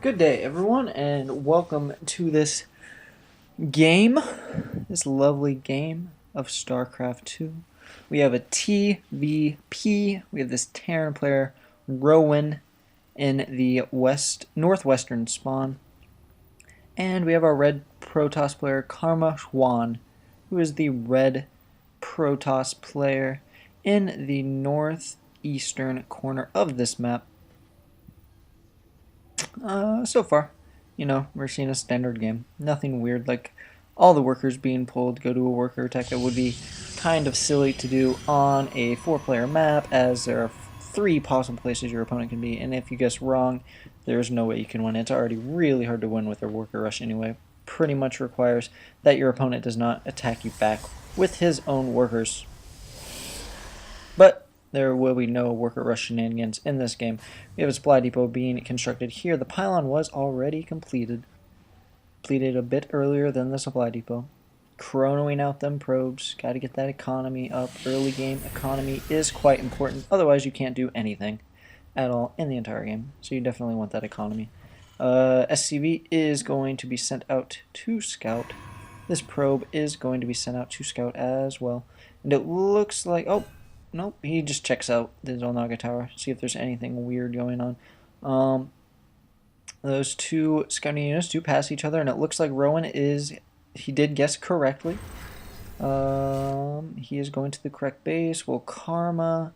Good day, everyone, and welcome to this game, this lovely game of StarCraft 2. We have a TVP. We have this Terran player, Rowrin, in the northwestern spawn. And we have our red Protoss player, KarmaXujhan, who is the red Protoss player in the northeastern corner of this map. So far, we're seeing a standard game. Nothing weird, like all the workers being pulled go to a worker attack. That would be kind of silly to do on a 4-player map, as there are 3 possible places your opponent can be, and if you guess wrong, there's no way you can win. It's already really hard to win with a worker rush anyway. Pretty much requires that your opponent does not attack you back with his own workers. But there will be no worker rush shenanigans in this game. We have a supply depot being constructed here. The pylon was already completed a bit earlier than the supply depot. Chronoing out them probes. Got to get that economy up. Early game economy is quite important. Otherwise, you can't do anything at all in the entire game. So you definitely want that economy. SCV is going to be sent out to scout. This probe is going to be sent out to scout as well. And it looks like... oh, nope, he just checks out the Zolnaga Tower, see if there's anything weird going on. Those two scouting units do pass each other, and it looks like he did guess correctly. He is going to the correct base. Well, Karma,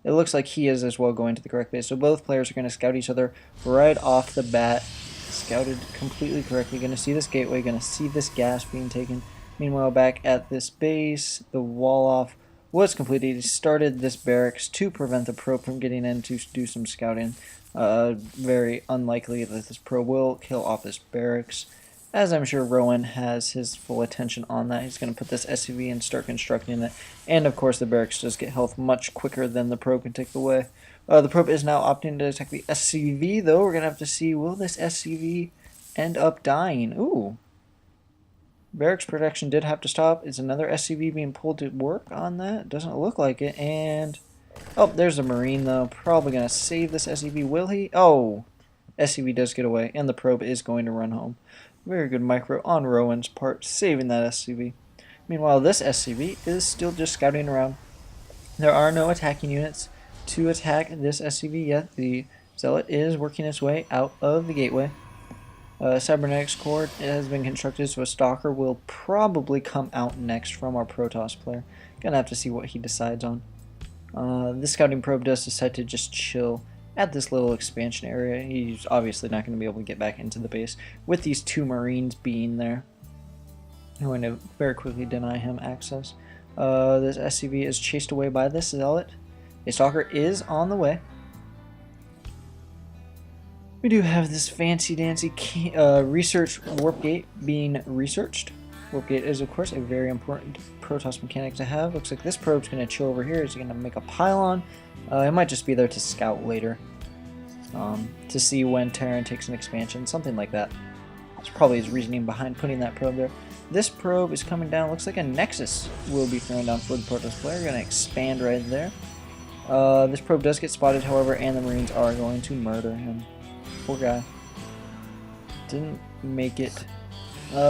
it looks like he is as well going to the correct base. So both players are going to scout each other right off the bat. Scouted completely correctly. Going to see this gateway, going to see this gas being taken. Meanwhile, back at this base, the wall off was completed. He started this barracks to prevent the probe from getting in to do some scouting. Very unlikely that this probe will kill off this barracks, as I'm sure Rowrin has his full attention on that. He's going to put this SCV and start constructing it. And of course the barracks does get health much quicker than the probe can take away. The probe is now opting to attack the SCV, though. We're going to have to see, will this SCV end up dying? Ooh. Barracks protection did have to stop. Is another SCV being pulled to work on that? Doesn't look like it. And oh, there's a Marine, though. Probably going to save this SCV. Will he? Oh, SCV does get away, and the probe is going to run home. Very good micro on Rowrin's part, saving that SCV. Meanwhile, this SCV is still just scouting around. There are no attacking units to attack this SCV yet. The Zealot is working its way out of the gateway. Cybernetics core has been constructed, so a Stalker will probably come out next from our Protoss player. Gonna have to see what he decides on. This scouting probe does decide to just chill at this little expansion area. He's obviously not going to be able to get back into the base with these 2 Marines being there. I'm going to very quickly deny him access. This SCV is chased away by this Zealot. A Stalker is on the way. We do have this fancy-dancy research warp gate being researched. Warp gate is, of course, a very important Protoss mechanic to have. Looks like this probe's going to chill over here. It's going to make a pylon. It might just be there to scout later. To see when Terran takes an expansion, something like that. That's probably his reasoning behind putting that probe there. This probe is coming down. Looks like a Nexus will be thrown down for the Protoss player. Going to expand right there. This probe does get spotted, however, and the Marines are going to murder him. Poor guy. Didn't make it.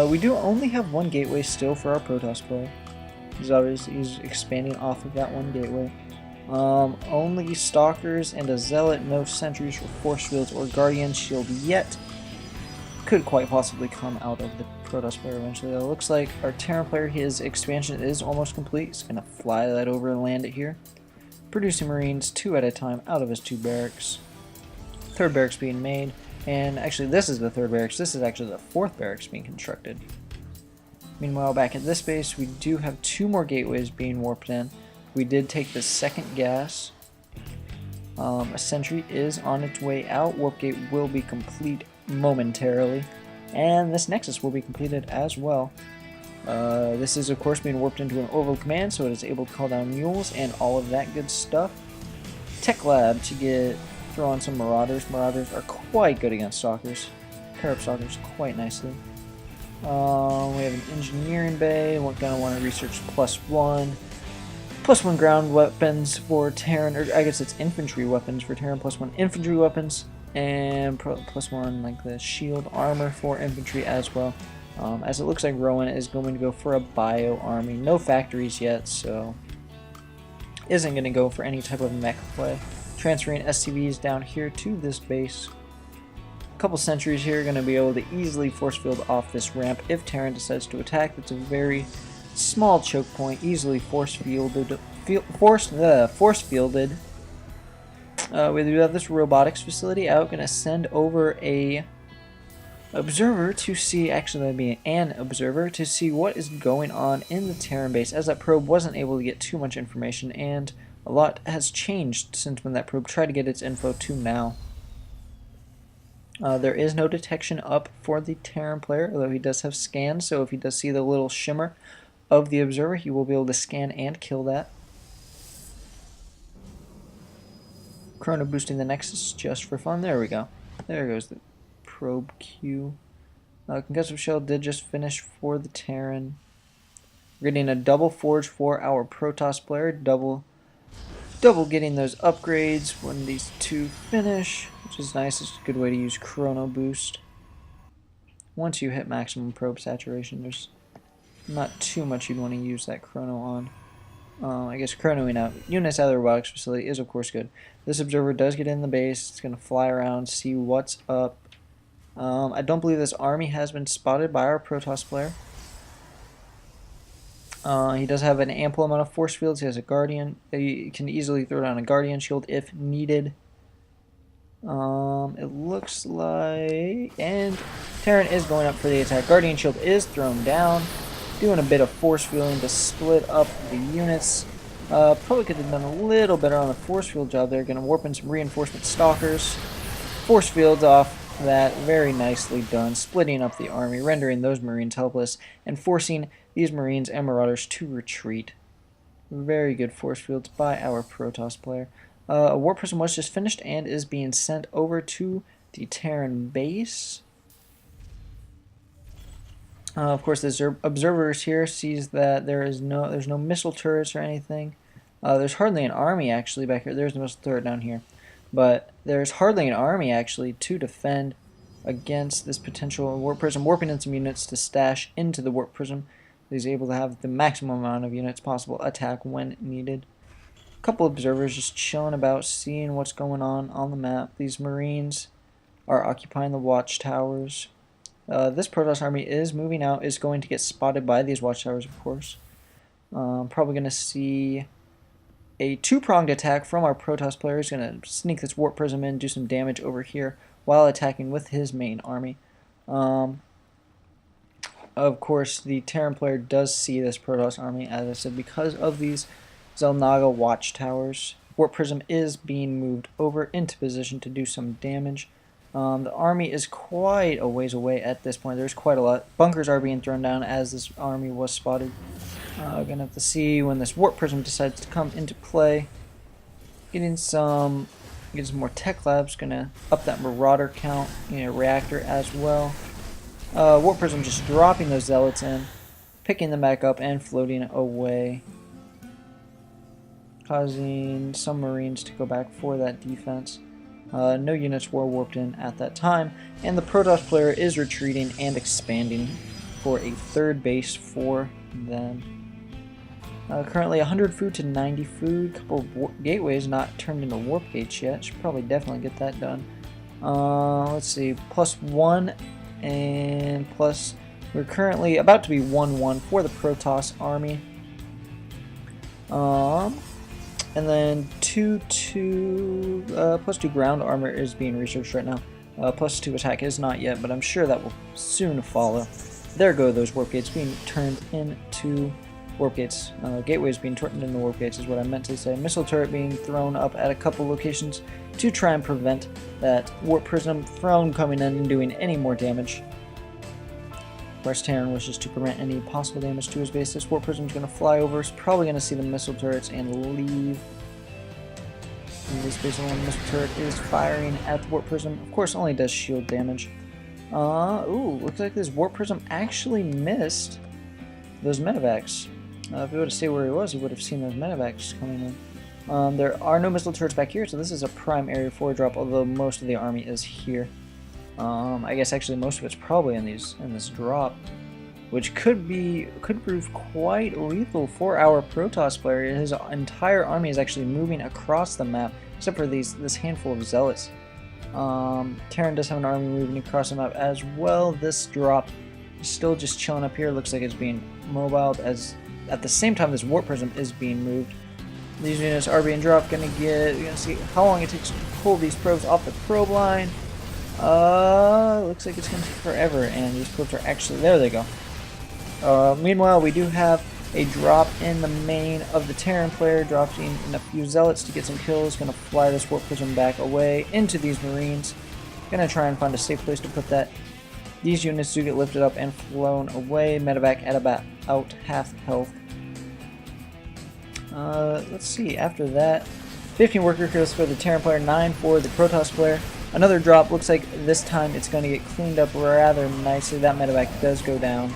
We do only have 1 gateway still for our Protoss player. He's expanding off of that 1 gateway. Only Stalkers and a Zealot, no sentries for force fields or Guardian shield yet. Could quite possibly come out of the Protoss player eventually. It looks like our Terran player, his expansion is almost complete. He's going to fly that over and land it here. Producing Marines 2 at a time out of his 2 barracks. 3rd barracks being made, and actually this is the 3rd barracks. This is actually the 4th barracks being constructed. Meanwhile, back at this base, we do have 2 more gateways being warped in. We did take the 2nd gas. A sentry is on its way out. Warp gate will be complete momentarily, and this Nexus will be completed as well. This is, of course, being warped into an orbital command, so it is able to call down mules and all of that good stuff. Tech lab to throw on some Marauders. Marauders are quite good against Stalkers. Pair up Stalkers quite nicely. We have an engineering bay. We're going to want to research +1. +1 ground weapons for Terran, or I guess it's infantry weapons for Terran, +1 infantry weapons, and +1 like the shield armor for infantry as well. As it looks like Rowrin is going to go for a bio army. No factories yet, so isn't going to go for any type of mech play. Transferring SCVs down here to this base. A couple sentries here are going to be able to easily force field off this ramp if Terran decides to attack. That's a very small choke point, easily force fielded. We do have this robotics facility out. Going to send over a observer to see, actually that'd be an observer, to see what is going on in the Terran base, as that probe wasn't able to get too much information, and a lot has changed since when that probe tried to get its info to now. There is no detection up for the Terran player, although he does have scan, so if he does see the little shimmer of the observer, he will be able to scan and kill that. Chrono boosting the Nexus just for fun. There we go. There goes the probe Q. Concussive shell did just finish for the Terran. We're getting a double forge for our Protoss player. Double getting those upgrades when these two finish, which is nice. It's a good way to use chrono boost. Once you hit maximum probe saturation, there's not too much you'd want to use that chrono on. I guess chronoing out units out of the robotics facility is of course good. This observer does get in the base. It's going to fly around, see what's up. I don't believe this army has been spotted by our Protoss player. He does have an ample amount of force fields. He has a Guardian. He can easily throw down a Guardian shield if needed. It looks like... And Terran is going up for the attack. Guardian shield is thrown down. Doing a bit of force fielding to split up the units. Probably could have done a little better on the force field job there. Going to warp in some reinforcement stalkers. Force fields off that, very nicely done, splitting up the army, rendering those Marines helpless, and forcing these Marines and Marauders to retreat. Very good force fields by our Protoss player. A Warp Prism was just finished and is being sent over to the Terran base. Of course, the observers here sees that there's no missile turrets or anything. There's hardly an army actually back here. There's a missile turret down here. But there's hardly an army, actually, to defend against this potential Warp Prism. Warping in some units to stash into the Warp Prism. He's able to have the maximum amount of units possible attack when needed. A couple observers just chilling about, seeing what's going on the map. These Marines are occupying the watchtowers. This Protoss army is moving out, is going to get spotted by these watchtowers, of course. Probably going to see a two-pronged attack from our Protoss player. He's going to sneak this Warp Prism in, do some damage over here while attacking with his main army. Of course, the Terran player does see this Protoss army, as I said, because of these Xel'Naga watchtowers. Warp Prism is being moved over into position to do some damage. The army is quite a ways away at this point. There's quite a lot. Bunkers are being thrown down as this army was spotted. Gonna have to see when this Warp Prism decides to come into play. Getting some more tech labs. Gonna up that Marauder count. Reactor as well. Warp Prism just dropping those Zealots in, picking them back up and floating away, causing some Marines to go back for that defense. No units were warped in at that time, and the Protoss player is retreating and expanding for a third base for them. Currently 100 food to 90 food. Couple of gateways not turned into warp gates yet. Should probably definitely get that done. Let's see, +1 and plus. We're currently about to be 1-1 for the Protoss army. And then +2 ground armor is being researched right now. +2 attack is not yet, but I'm sure that will soon follow. There go those warp gates being turned into warp gates. Gateways being turned into warp gates is what I meant to say. Missile turret being thrown up at a couple locations to try and prevent that Warp Prism from coming in and doing any more damage. Whereas Terran wishes to prevent any possible damage to his base. This Warp Prism is going to fly over. He's probably going to see the missile turrets and leave. And this base alone missile turret is firing at the Warp Prism. Of course, only does shield damage. Ooh, looks like this Warp Prism actually missed those medevacs. If he would have stayed where he was, he would have seen those medevacs coming in. There are no missile turrets back here, so this is a prime area for a drop, although most of the army is here. I guess actually most of it's probably in this drop, which could prove quite lethal for our Protoss player. His entire army is actually moving across the map, except for this handful of zealots. Terran does have an army moving across the map as well. This drop is still just chilling up here. Looks like it's being mobiled, as at the same time this warp prism is being moved. These units are being dropped. You're gonna see how long it takes to pull these probes off the probe line. Looks like it's gonna take forever, and these probes are actually there. They go. Meanwhile, we do have a drop in the main of the Terran player, dropping in a few zealots to get some kills. Gonna fly this warp prism back away into these marines. Gonna try and find a safe place to put that. These units do get lifted up and flown away. Medevac at about half health. Let's see, after that, 15 worker kills for the Terran player, 9 for the Protoss player. Another drop. Looks like this time it's going to get cleaned up rather nicely. That medevac does go down.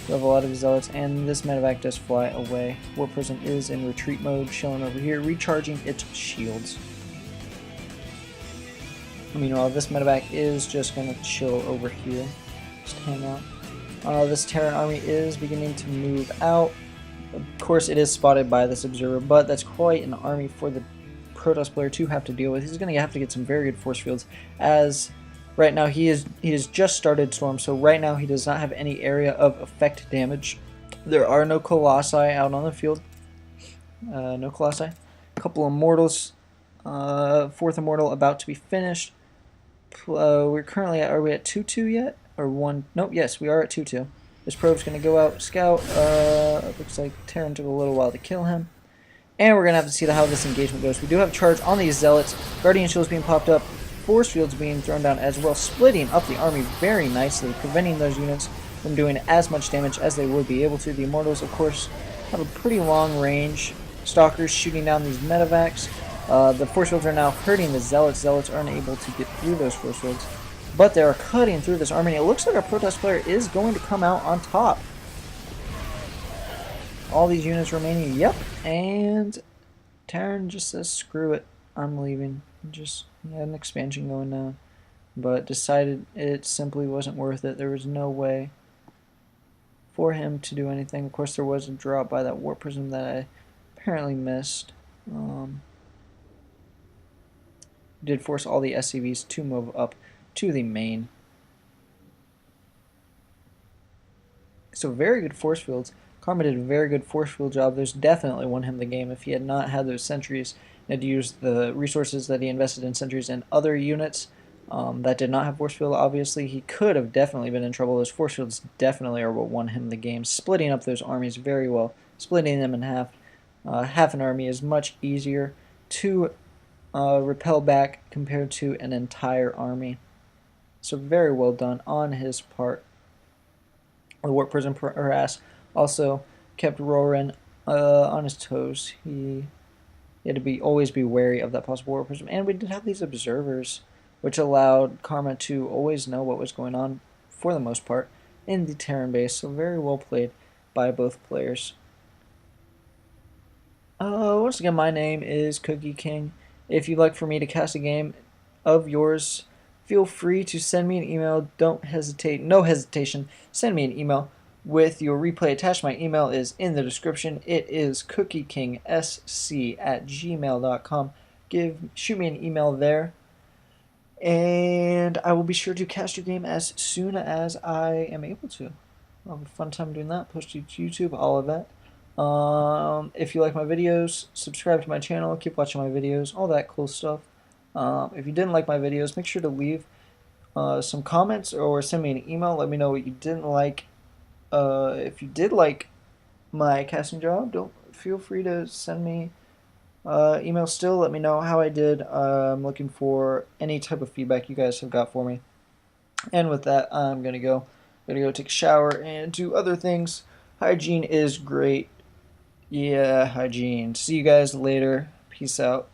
We have a lot of zealots, and this medevac does fly away. Warp prism is in retreat mode, showing over here, recharging its shields. Meanwhile, this medevac is just going to chill over here, just hang out. This Terran army is beginning to move out. Of course, it is spotted by this observer, but that's quite an army for the Protoss player to have to deal with. He's going to have to get some very good force fields, as right now he has just started Storm, so right now he does not have any area of effect damage. There are no Colossi out on the field. No Colossi. A couple of Immortals. Fourth Immortal about to be finished. We're currently at, are we at 2-2 yet? Or 1? Nope, yes, we are at 2-2. This probe's going to go out, scout. Looks like Terran took a little while to kill him. And we're going to have to see how this engagement goes. We do have charge on these zealots. Guardian shields being popped up. Force fields being thrown down as well, splitting up the army very nicely, preventing those units from doing as much damage as they would be able to. The Immortals, of course, have a pretty long range. Stalkers shooting down these medevacs. The force fields are now hurting the zealots. Zealots aren't able to get through those force fields, but they are cutting through this army. It looks like our Protoss player is going to come out on top. All these units remaining, yep, and Terran just says, screw it, I'm leaving. Just had an expansion going now, but decided it simply wasn't worth it. There was no way for him to do anything. Of course, there was a drop by that warp prism that I apparently missed. Did force all the SCVs to move up to the main. So very good force fields. Karma did a very good force field job. There's definitely won him the game if he had not had those sentries and had used the resources that he invested in sentries and other units that did not have force field. Obviously, he could have definitely been in trouble. Those force fields definitely are what won him the game, splitting up those armies very well, splitting them in half. Half an army is much easier to repel back compared to an entire army. So very well done on his part. The warp prism harass also kept Rowrin on his toes. He had to always be wary of that possible warp prism. And we did have these observers, which allowed Karma to always know what was going on, for the most part, in the Terran base. So very well played by both players. Once again, my name is Cookie King. If you'd like for me to cast a game of yours, feel free to send me an email. Don't hesitate, no hesitation. Send me an email with your replay attached. My email is in the description. It is cookiekingsc@gmail.com. Shoot me an email there, and I will be sure to cast your game as soon as I am able to. I'll have a fun time doing that. Post it to YouTube, all of that. If you like my videos, subscribe to my channel, keep watching my videos, all that cool stuff. If you didn't like my videos, make sure to leave some comments or send me an email. Let me know what you didn't like. If you did like my casting job, don't feel free to send me email still. Let me know how I did. I'm looking for any type of feedback you guys have got for me. And with that, I'm gonna go take a shower and do other things. Hygiene is great. Yeah, hygiene. See you guys later. Peace out.